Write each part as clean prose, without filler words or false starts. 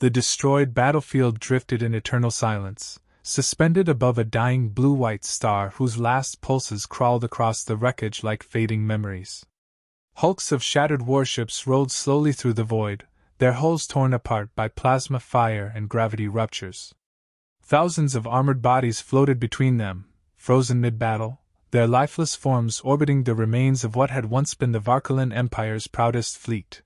The destroyed battlefield drifted in eternal silence, suspended above a dying blue-white star whose last pulses crawled across the wreckage like fading memories. Hulks of shattered warships rolled slowly through the void, their hulls torn apart by plasma fire and gravity ruptures. Thousands of armored bodies floated between them, frozen mid-battle, their lifeless forms orbiting the remains of what had once been the Varkalan Empire's proudest fleet.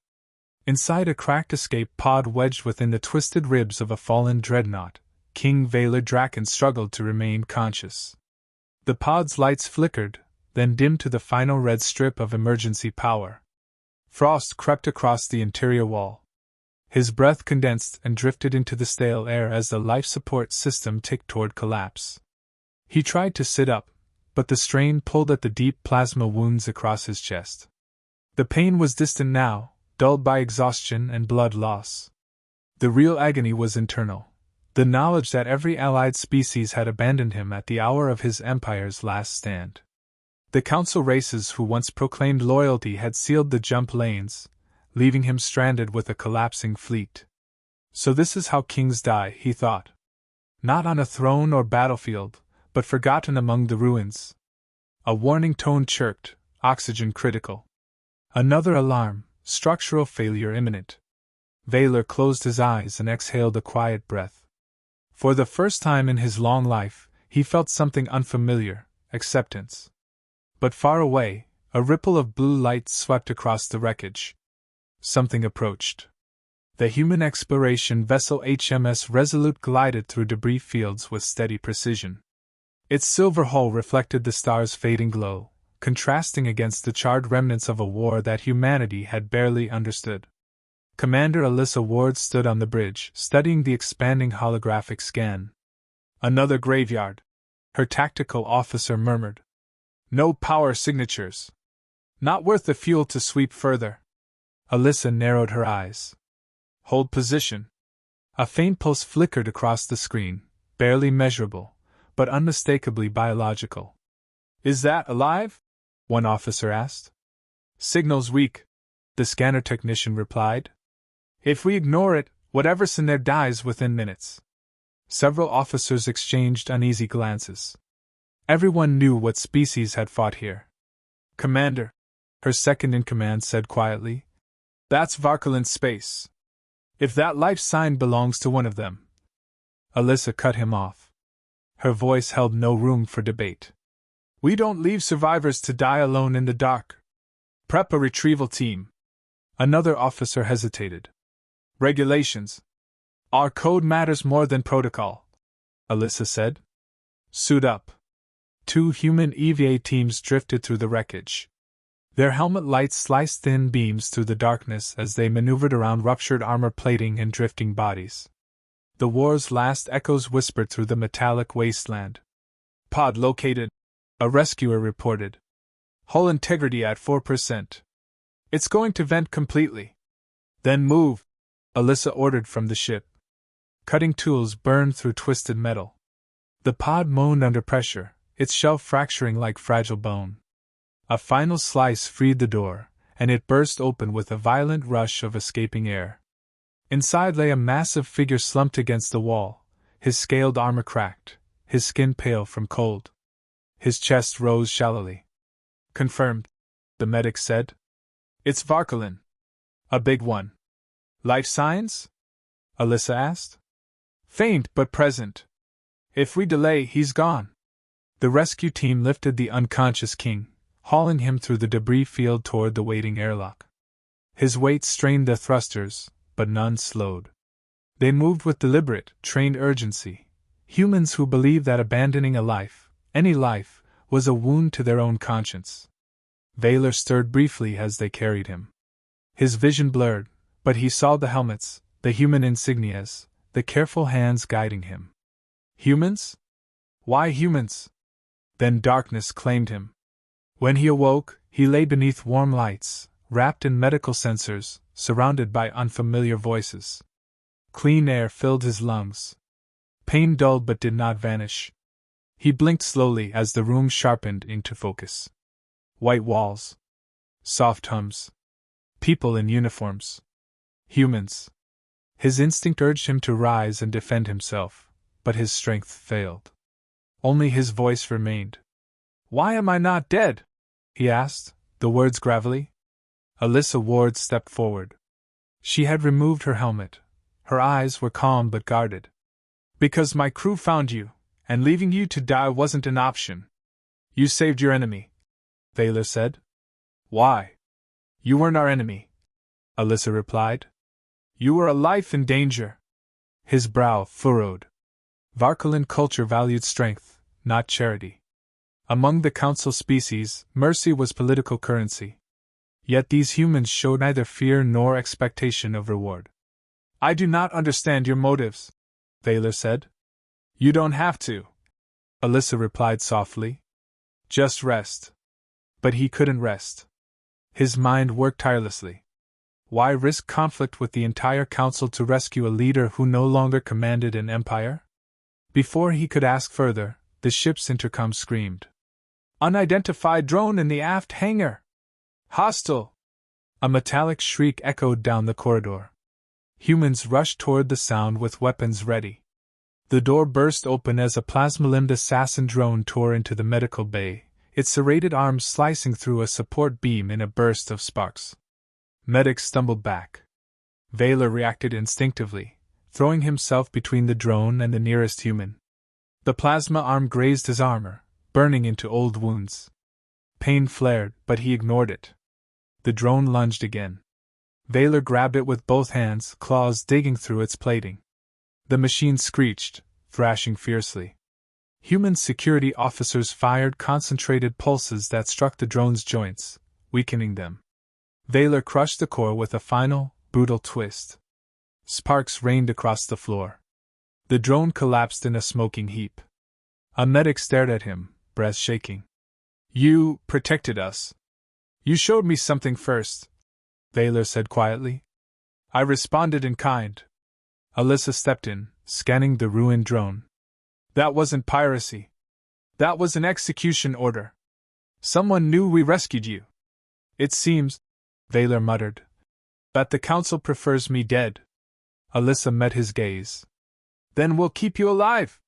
Inside a cracked escape pod wedged within the twisted ribs of a fallen dreadnought, King Valar Draken struggled to remain conscious. The pod's lights flickered, then dimmed to the final red strip of emergency power. Frost crept across the interior wall. His breath condensed and drifted into the stale air as the life support system ticked toward collapse. He tried to sit up, but the strain pulled at the deep plasma wounds across his chest. The pain was distant now, dulled by exhaustion and blood loss. The real agony was internal, the knowledge that every allied species had abandoned him at the hour of his empire's last stand. The council races who once proclaimed loyalty had sealed the jump lanes, leaving him stranded with a collapsing fleet. So this is how kings die, he thought. Not on a throne or battlefield, but forgotten among the ruins. A warning tone chirped, oxygen critical. Another alarm, structural failure imminent. Valar closed his eyes and exhaled a quiet breath. For the first time in his long life, he felt something unfamiliar, acceptance. But far away, a ripple of blue light swept across the wreckage. Something approached. The human exploration vessel HMS Resolute glided through debris fields with steady precision. Its silver hull reflected the star's fading glow, contrasting against the charred remnants of a war that humanity had barely understood. Commander Alyssa Ward stood on the bridge, studying the expanding holographic scan. Another graveyard, her tactical officer murmured. No power signatures. Not worth the fuel to sweep further. Alyssa narrowed her eyes. Hold position. A faint pulse flickered across the screen, barely measurable, but unmistakably biological. Is that alive? One officer asked. Signal's weak, the scanner technician replied. If we ignore it, whatever's in there dies within minutes. Several officers exchanged uneasy glances. Everyone knew what species had fought here. Commander, her second-in-command said quietly, that's Varkalan space. If that life sign belongs to one of them. Alyssa cut him off. Her voice held no room for debate. We don't leave survivors to die alone in the dark. Prep a retrieval team. Another officer hesitated. Regulations. Our code matters more than protocol, Alyssa said. Suit up. 2 human EVA teams drifted through the wreckage. Their helmet lights sliced thin beams through the darkness as they maneuvered around ruptured armor plating and drifting bodies. The war's last echoes whispered through the metallic wasteland. Pod located, a rescuer reported. Hull integrity at 4%. It's going to vent completely. Then move, Alyssa ordered from the ship. Cutting tools burned through twisted metal. The pod moaned under pressure, its shell fracturing like fragile bone. A final slice freed the door, and it burst open with a violent rush of escaping air. Inside lay a massive figure slumped against the wall, his scaled armor cracked, his skin pale from cold. His chest rose shallowly. Confirmed, the medic said. It's Varkalan. A big one. Life signs? Alyssa asked. Faint but present. If we delay, he's gone. The rescue team lifted the unconscious king, hauling him through the debris field toward the waiting airlock. His weight strained the thrusters, but none slowed. They moved with deliberate, trained urgency, humans who believed that abandoning a life, any life, was a wound to their own conscience. Valar stirred briefly as they carried him. His vision blurred, but he saw the helmets, the human insignias, the careful hands guiding him. Humans? Why humans? Then darkness claimed him. When he awoke, he lay beneath warm lights, wrapped in medical sensors, surrounded by unfamiliar voices. Clean air filled his lungs. Pain dulled but did not vanish. He blinked slowly as the room sharpened into focus. White walls. Soft hums. People in uniforms. Humans. His instinct urged him to rise and defend himself, but his strength failed. Only his voice remained. "Why am I not dead?" he asked, the words gravelly. Alyssa Ward stepped forward. She had removed her helmet. Her eyes were calm but guarded. "Because my crew found you, and leaving you to die wasn't an option. You saved your enemy," Vaylor said. "Why? You weren't our enemy," Alyssa replied. "You were a life in danger." His brow furrowed. Varkalan culture valued strength, not charity. Among the council species, mercy was political currency. Yet these humans showed neither fear nor expectation of reward. "I do not understand your motives," Vaylor said. "You don't have to," Alyssa replied softly. "Just rest." But he couldn't rest. His mind worked tirelessly. Why risk conflict with the entire council to rescue a leader who no longer commanded an empire? Before he could ask further, the ship's intercom screamed. "Unidentified drone in the aft hangar! Hostile!" A metallic shriek echoed down the corridor. Humans rushed toward the sound with weapons ready. The door burst open as a plasma-limbed assassin drone tore into the medical bay, its serrated arms slicing through a support beam in a burst of sparks. Medics stumbled back. Vaylor reacted instinctively, throwing himself between the drone and the nearest human. The plasma arm grazed his armor, burning into old wounds. Pain flared, but he ignored it. The drone lunged again. Vaylor grabbed it with both hands, claws digging through its plating. The machine screeched, thrashing fiercely. Human security officers fired concentrated pulses that struck the drone's joints, weakening them. Vaylor crushed the core with a final, brutal twist. Sparks rained across the floor. The drone collapsed in a smoking heap. A medic stared at him, breath shaking. "You protected us. You showed me something first," Vaylor said quietly. "I responded in kind." Alyssa stepped in, scanning the ruined drone. "That wasn't piracy. That was an execution order. Someone knew we rescued you. It seems," Vaylor muttered, "that the council prefers me dead." Alyssa met his gaze. "Then we'll keep you alive."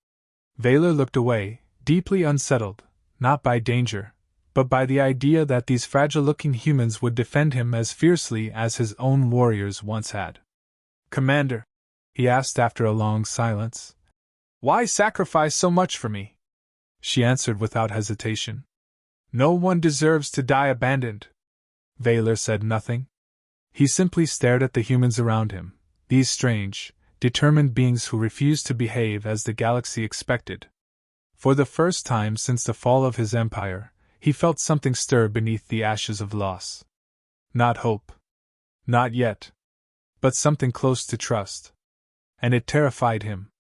Vaylor looked away, deeply unsettled, not by danger, but by the idea that these fragile-looking humans would defend him as fiercely as his own warriors once had. "Commander," he asked after a long silence, "why sacrifice so much for me?" She answered without hesitation. "No one deserves to die abandoned." Vaylor said nothing. He simply stared at the humans around him, these strange, determined beings who refused to behave as the galaxy expected. For the first time since the fall of his empire, he felt something stir beneath the ashes of loss. Not hope. Not yet. But something close to trust. And it terrified him.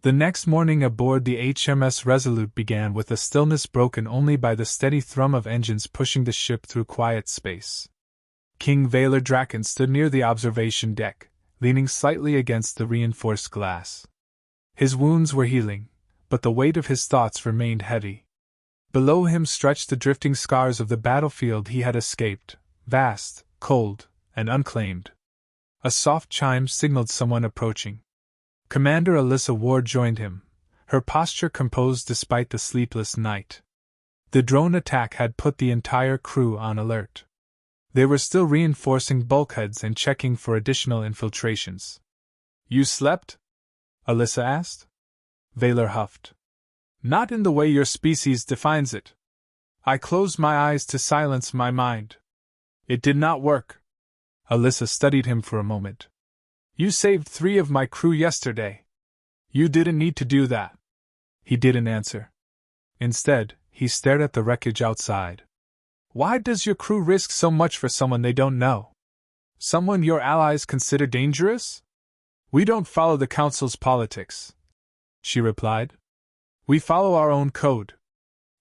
The next morning aboard the HMS Resolute began with a stillness broken only by the steady thrum of engines pushing the ship through quiet space. King Vaylor Draken stood near the observation deck, leaning slightly against the reinforced glass. His wounds were healing, but the weight of his thoughts remained heavy. Below him stretched the drifting scars of the battlefield he had escaped, vast, cold, and unclaimed. A soft chime signaled someone approaching. Commander Alyssa Ward joined him, her posture composed despite the sleepless night. The drone attack had put the entire crew on alert. They were still reinforcing bulkheads and checking for additional infiltrations. "You slept?" Alyssa asked. Vaylor huffed. "Not in the way your species defines it. I closed my eyes to silence my mind. It did not work." Alyssa studied him for a moment. "You saved 3 of my crew yesterday. You didn't need to do that." He didn't answer. Instead, he stared at the wreckage outside. "Why does your crew risk so much for someone they don't know? Someone your allies consider dangerous?" "We don't follow the Council's politics," she replied. "We follow our own code.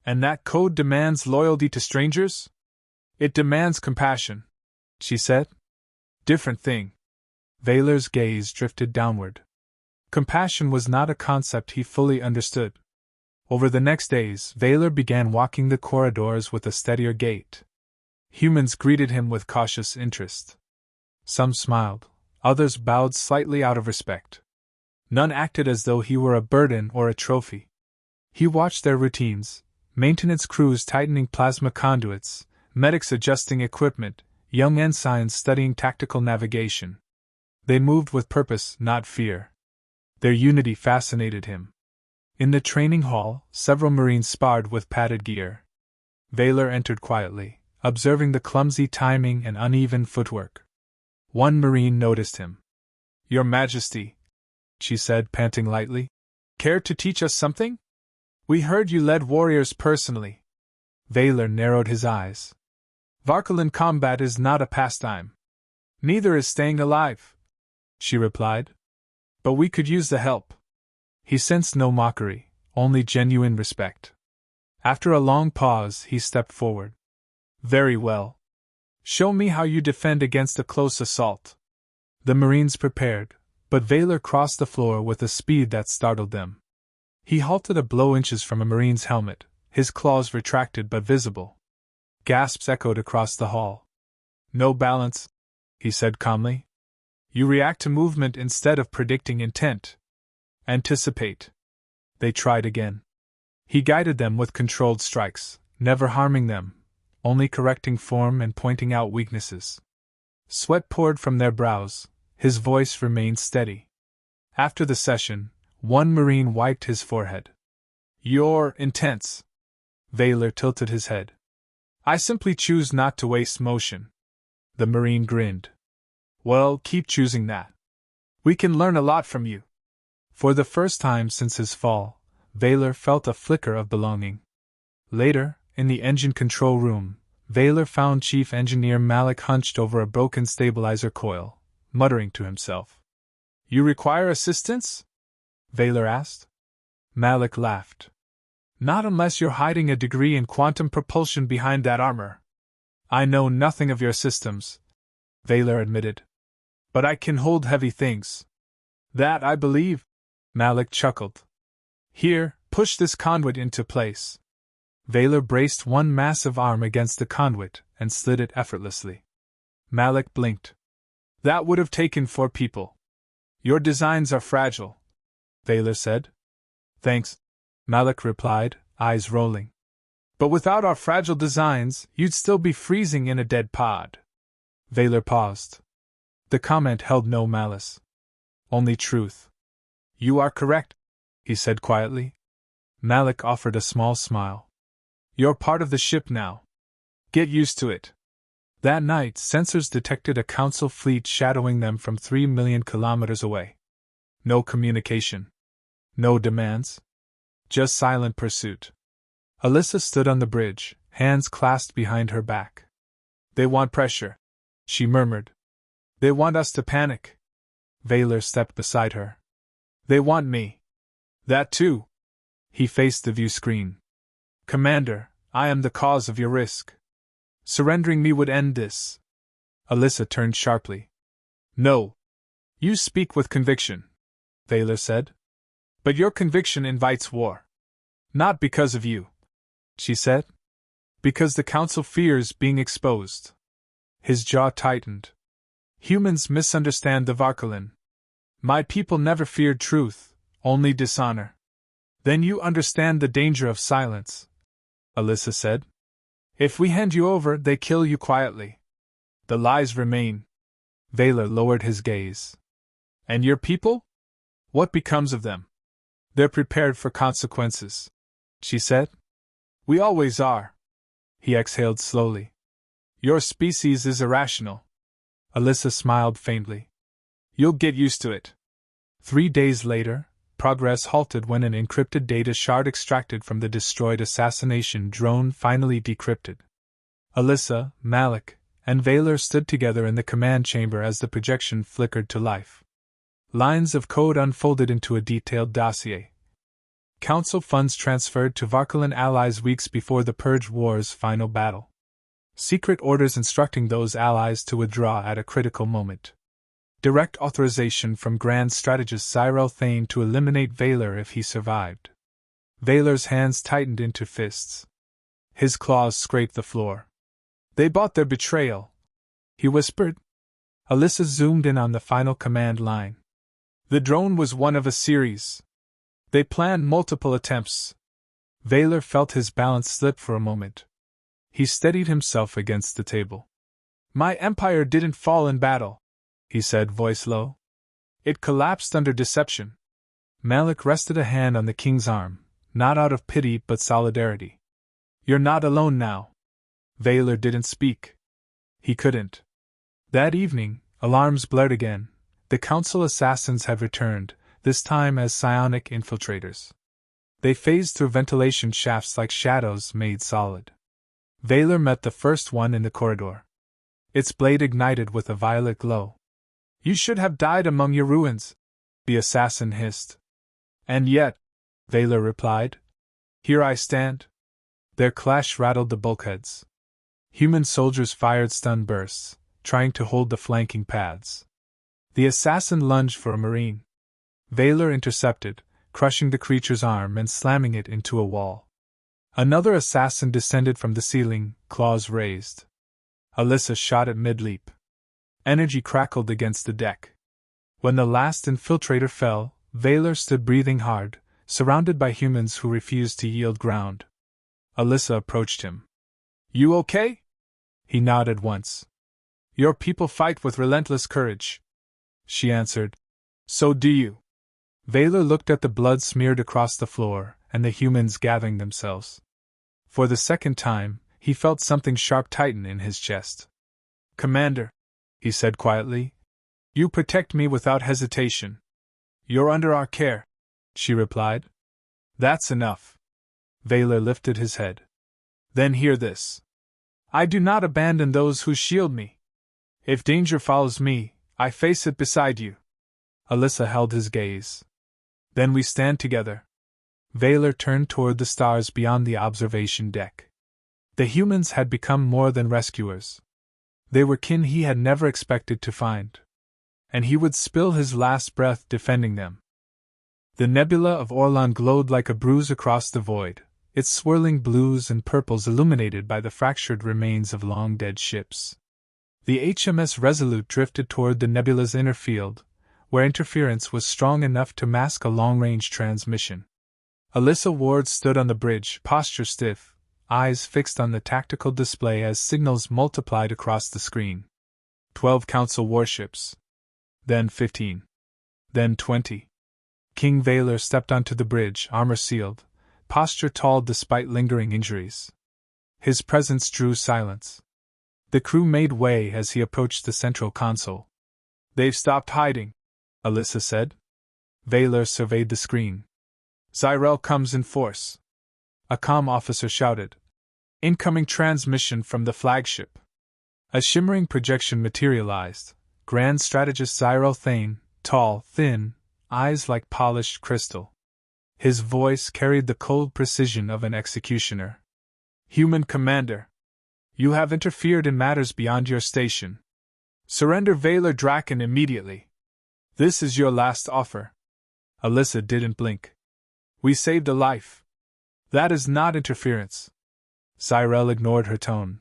And that code demands loyalty to strangers? It demands compassion," she said. "Different thing." Vaylor's gaze drifted downward. Compassion was not a concept he fully understood. Over the next days, Vaylor began walking the corridors with a steadier gait. Humans greeted him with cautious interest. Some smiled, Others bowed slightly out of respect. None acted as though he were a burden or a trophy. He watched their routines: maintenance crews tightening plasma conduits, medics adjusting equipment, young ensigns studying tactical navigation. They moved with purpose, not fear. Their unity fascinated him. In the training hall, several Marines sparred with padded gear. Vaylor entered quietly, observing the clumsy timing and uneven footwork. One Marine noticed him. "Your Majesty," she said, panting lightly, "care to teach us something? We heard you led warriors personally." Vaylor narrowed his eyes. "Varkalan combat is not a pastime. Neither is staying alive," she replied. "But we could use the help." He sensed no mockery, only genuine respect. After a long pause, he stepped forward. "Very well. Show me how you defend against a close assault." The Marines prepared, but Vaylor crossed the floor with a speed that startled them. He halted a blow inches from a Marine's helmet, his claws retracted but visible. Gasps echoed across the hall. "No balance," he said calmly. "You react to movement instead of predicting intent. Anticipate." They tried again. He guided them with controlled strikes, never harming them, only correcting form and pointing out weaknesses. Sweat poured from their brows, his voice remained steady. After the session, one Marine wiped his forehead. "You're intense." Vaylor tilted his head. "I simply choose not to waste motion." The Marine grinned. "Well, keep choosing that. We can learn a lot from you." For the first time since his fall, Vaylor felt a flicker of belonging. Later, in the engine control room, Vaylor found Chief Engineer Malik hunched over a broken stabilizer coil, muttering to himself. "You require assistance?" Vaylor asked. Malik laughed. "Not unless you're hiding a degree in quantum propulsion behind that armor." "I know nothing of your systems," Vaylor admitted. "But I can hold heavy things." "That I believe," Malik chuckled. "Here, push this conduit into place." Vaylor braced one massive arm against the conduit and slid it effortlessly. Malik blinked. "That would have taken 4 people. Your designs are fragile," Vaylor said. "Thanks," Malik replied, eyes rolling. "But without our fragile designs, you'd still be freezing in a dead pod." Vaylor paused. The comment held no malice. Only truth. "You are correct," he said quietly. Malik offered a small smile. "You're part of the ship now. Get used to it." That night, sensors detected a Council fleet shadowing them from 3 million kilometers away. No communication. No demands. Just silent pursuit. Alyssa stood on the bridge, hands clasped behind her back. "They want pressure," she murmured. "They want us to panic." Vaylor stepped beside her. "They want me." "That too." He faced the view screen. "Commander, I am the cause of your risk. Surrendering me would end this." Alyssa turned sharply. "No. You speak with conviction," Vaylor said. "But your conviction invites war." "Not because of you," she said. "Because the Council fears being exposed." His jaw tightened. "Humans misunderstand the Varkalan. My people never feared truth, only dishonor." "Then you understand the danger of silence," Alyssa said. "If we hand you over, they kill you quietly. The lies remain." Vaylor lowered his gaze. "And your people? What becomes of them?" "They're prepared for consequences," she said. "We always are." He exhaled slowly. "Your species is irrational." Alyssa smiled faintly. "You'll get used to it." 3 days later, progress halted when an encrypted data shard extracted from the destroyed assassination drone finally decrypted. Alyssa, Malik, and Vaylor stood together in the command chamber as the projection flickered to life. Lines of code unfolded into a detailed dossier. Council funds transferred to Varkalan allies weeks before the Purge War's final battle. Secret orders instructing those allies to withdraw at a critical moment. Direct authorization from Grand Strategist Cyril Thane to eliminate Vaylor if he survived. Vaylor's hands tightened into fists. His claws scraped the floor. "They bought their betrayal," he whispered. Alyssa zoomed in on the final command line. The drone was one of a series. They planned multiple attempts. Vaylor felt his balance slip for a moment. He steadied himself against the table. My empire didn't fall in battle, he said, voice low. It collapsed under deception. Malik rested a hand on the king's arm, not out of pity but solidarity. You're not alone now. Vaylor didn't speak. He couldn't. That evening, alarms blared again. The council assassins had returned, this time as psionic infiltrators. They phased through ventilation shafts like shadows made solid. Vaylor met the first one in the corridor. Its blade ignited with a violet glow. You should have died among your ruins, the assassin hissed. And yet, Vaylor replied, here I stand. Their clash rattled the bulkheads. Human soldiers fired stun bursts, trying to hold the flanking paths. The assassin lunged for a marine. Vaylor intercepted, crushing the creature's arm and slamming it into a wall. Another assassin descended from the ceiling, claws raised. Alyssa shot at mid-leap. Energy crackled against the deck. When the last infiltrator fell, Vaylor stood breathing hard, surrounded by humans who refused to yield ground. Alyssa approached him. You okay? He nodded once. Your people fight with relentless courage. She answered. So do you. Vaylor looked at the blood smeared across the floor, and the humans gathering themselves. For the second time, he felt something sharp tighten in his chest. Commander, he said quietly, you protect me without hesitation. You're under our care, she replied. That's enough. Vaylor lifted his head. Then hear this. I do not abandon those who shield me. If danger follows me, I face it beside you. Alyssa held his gaze. Then we stand together. Vaylor turned toward the stars beyond the observation deck. The humans had become more than rescuers. They were kin he had never expected to find. And he would spill his last breath defending them. The nebula of Orlan glowed like a bruise across the void, its swirling blues and purples illuminated by the fractured remains of long-dead ships. The HMS Resolute drifted toward the nebula's inner field, where interference was strong enough to mask a long-range transmission. Alyssa Ward stood on the bridge, posture stiff, eyes fixed on the tactical display as signals multiplied across the screen. 12 Council warships. Then 15. Then 20. King Vaylor stepped onto the bridge, armor sealed, posture tall despite lingering injuries. His presence drew silence. The crew made way as he approached the central console. They've stopped hiding, Alyssa said. Vaylor surveyed the screen. Zyrel comes in force. A comm officer shouted. Incoming transmission from the flagship. A shimmering projection materialized. Grand Strategist Zyrel Thane, tall, thin, eyes like polished crystal. His voice carried the cold precision of an executioner. Human Commander. You have interfered in matters beyond your station. Surrender Vaylor Draken immediately. This is your last offer. Alyssa didn't blink. We saved a life. That is not interference. Zyrel ignored her tone.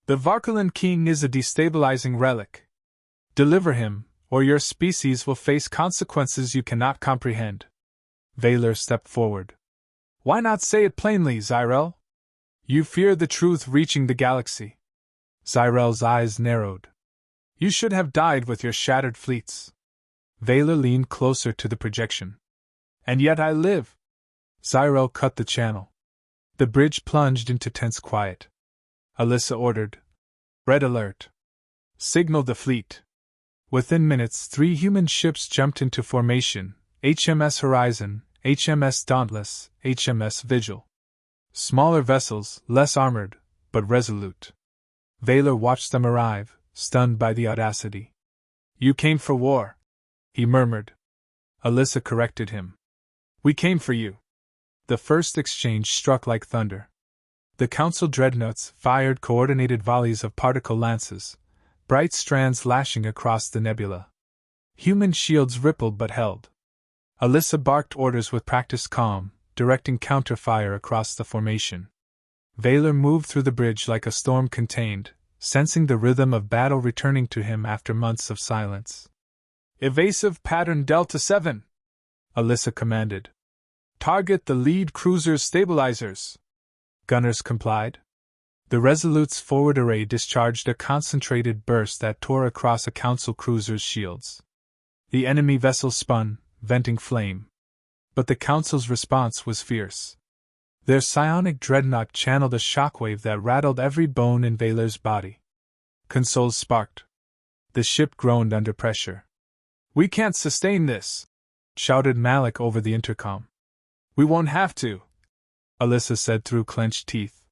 The Varkalan King is a destabilizing relic. Deliver him, or your species will face consequences you cannot comprehend. Vaylor stepped forward. Why not say it plainly, Zyrel? You fear the truth reaching the galaxy. Zyrel's eyes narrowed. You should have died with your shattered fleets. Vaylor leaned closer to the projection. And yet I live. Zyrel cut the channel. The bridge plunged into tense quiet. Alyssa ordered. Red alert. Signal the fleet. Within minutes, 3 human ships jumped into formation, HMS Horizon, HMS Dauntless, HMS Vigil. Smaller vessels, less armored, but resolute. Vaylor watched them arrive, stunned by the audacity. You came for war, he murmured. Alyssa corrected him. We came for you. The first exchange struck like thunder. The Council dreadnoughts fired coordinated volleys of particle lances, bright strands lashing across the nebula. Human shields rippled but held. Alyssa barked orders with practiced calm, directing counterfire across the formation. Vaylor moved through the bridge like a storm contained, sensing the rhythm of battle returning to him after months of silence. "Evasive pattern Delta 7, Alyssa commanded. "Target the lead cruiser's stabilizers." Gunners complied. The Resolute's forward array discharged a concentrated burst that tore across a Council cruiser's shields. The enemy vessel spun, venting flame. But the Council's response was fierce. Their psionic dreadnought channeled a shockwave that rattled every bone in Valor's body. Consoles sparked. The ship groaned under pressure. "We can't sustain this," shouted Malik over the intercom. "We won't have to," Alyssa said through clenched teeth.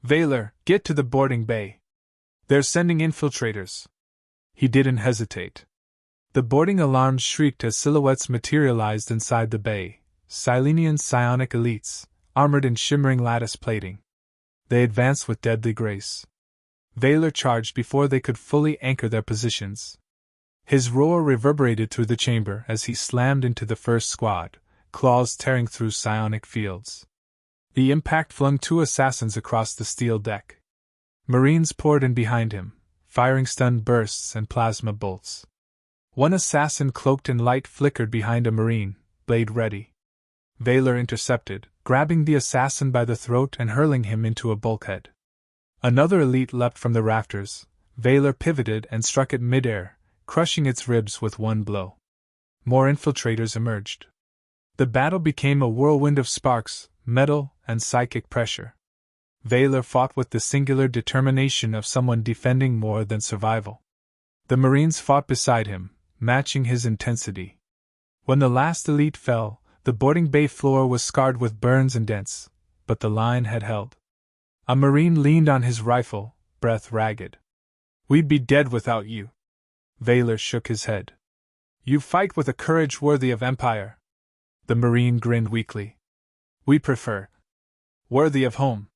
"Valor, get to the boarding bay. They're sending infiltrators." He didn't hesitate. The boarding alarms shrieked as silhouettes materialized inside the bay, Silenian psionic elites, armored in shimmering lattice plating. They advanced with deadly grace. Valor charged before they could fully anchor their positions. His roar reverberated through the chamber as he slammed into the first squad, claws tearing through psionic fields. The impact flung 2 assassins across the steel deck. Marines poured in behind him, firing stun bursts and plasma bolts. One assassin cloaked in light flickered behind a Marine, blade ready. Valor intercepted, grabbing the assassin by the throat and hurling him into a bulkhead. Another elite leapt from the rafters. Valor pivoted and struck it midair, crushing its ribs with one blow. More infiltrators emerged. The battle became a whirlwind of sparks, metal, and psychic pressure. Valor fought with the singular determination of someone defending more than survival. The Marines fought beside him, matching his intensity. When the last elite fell, the boarding bay floor was scarred with burns and dents, but the line had held. A Marine leaned on his rifle, breath ragged. "We'd be dead without you." Valor shook his head. "You fight with a courage worthy of Empire." The Marine grinned weakly. "We prefer worthy of home."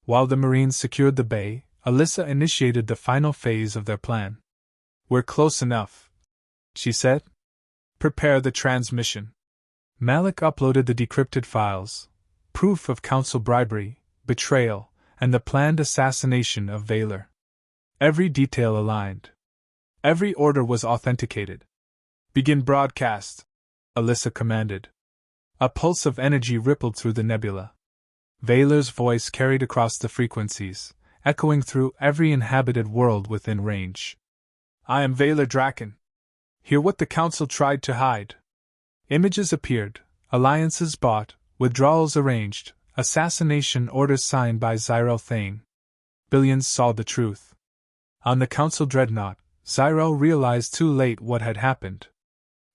While the Marines secured the bay, Alyssa initiated the final phase of their plan. "We're close enough," she said. "Prepare the transmission." Malik uploaded the decrypted files, proof of Council bribery, betrayal, and the planned assassination of Valor. Every detail aligned. Every order was authenticated. "Begin broadcast," Alyssa commanded. A pulse of energy rippled through the nebula. Valor's voice carried across the frequencies, echoing through every inhabited world within range. "I am Valor Draken. Hear what the Council tried to hide." Images appeared, alliances bought, withdrawals arranged, assassination orders signed by Zyrel Thane. Billions saw the truth. On the Council dreadnought, Zyrel realized too late what had happened.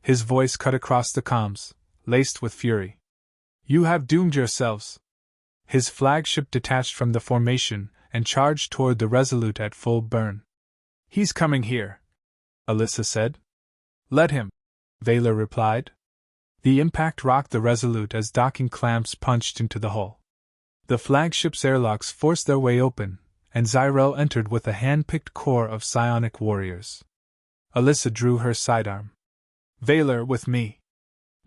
His voice cut across the comms, laced with fury. "You have doomed yourselves." His flagship detached from the formation and charged toward the Resolute at full burn. "He's coming here," Alyssa said. "Let him," Valor replied. The impact rocked the Resolute as docking clamps punched into the hull. The flagship's airlocks forced their way open, and Zyrel entered with a hand-picked corps of psionic warriors. Alyssa drew her sidearm. "Valor, with me."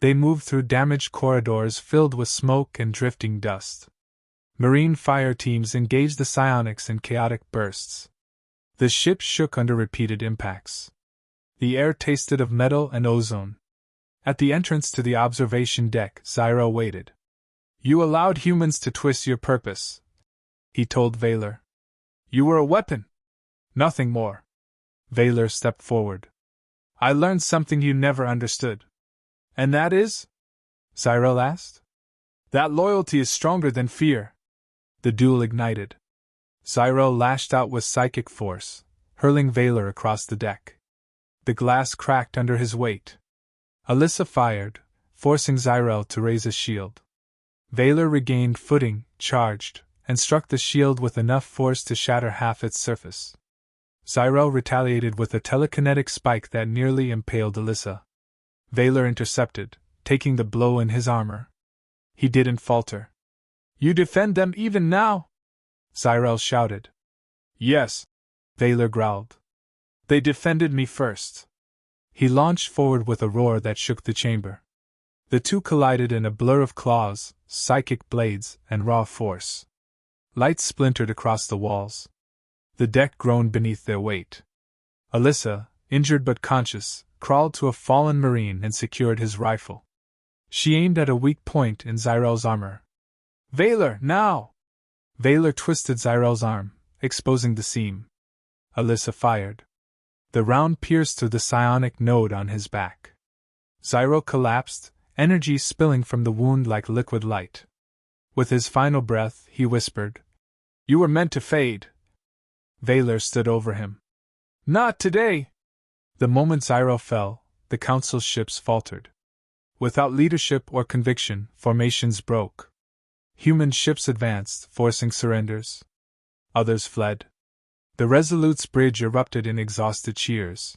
They moved through damaged corridors filled with smoke and drifting dust. Marine fire teams engaged the psionics in chaotic bursts. The ship shook under repeated impacts. The air tasted of metal and ozone. At the entrance to the observation deck, Zyrel waited. "You allowed humans to twist your purpose," he told Valor. "You were a weapon. Nothing more." Valor stepped forward. "I learned something you never understood." "And that is?" Zyrel asked. "That loyalty is stronger than fear." The duel ignited. Zyrel lashed out with psychic force, hurling Valor across the deck. The glass cracked under his weight. Alyssa fired, forcing Zyrel to raise a shield. Valor regained footing, charged, and struck the shield with enough force to shatter half its surface. Zyrel retaliated with a telekinetic spike that nearly impaled Alyssa. Valor intercepted, taking the blow in his armor. He didn't falter. "You defend them even now?" Zyrel shouted. "Yes," Valor growled. "They defended me first." He launched forward with a roar that shook the chamber. The two collided in a blur of claws, psychic blades, and raw force. Light splintered across the walls. The deck groaned beneath their weight. Alyssa, injured but conscious, crawled to a fallen Marine and secured his rifle. She aimed at a weak point in Zyrel's armor. "Valor, now!" Valor twisted Zyrel's arm, exposing the seam. Alyssa fired. The round pierced through the psionic node on his back. Zyrel collapsed, energy spilling from the wound like liquid light. With his final breath, he whispered, "You were meant to fade." Valor stood over him. "Not today!" The moment Zyrel fell, the Council's ships faltered. Without leadership or conviction, formations broke. Human ships advanced, forcing surrenders. Others fled. The Resolute's bridge erupted in exhausted cheers.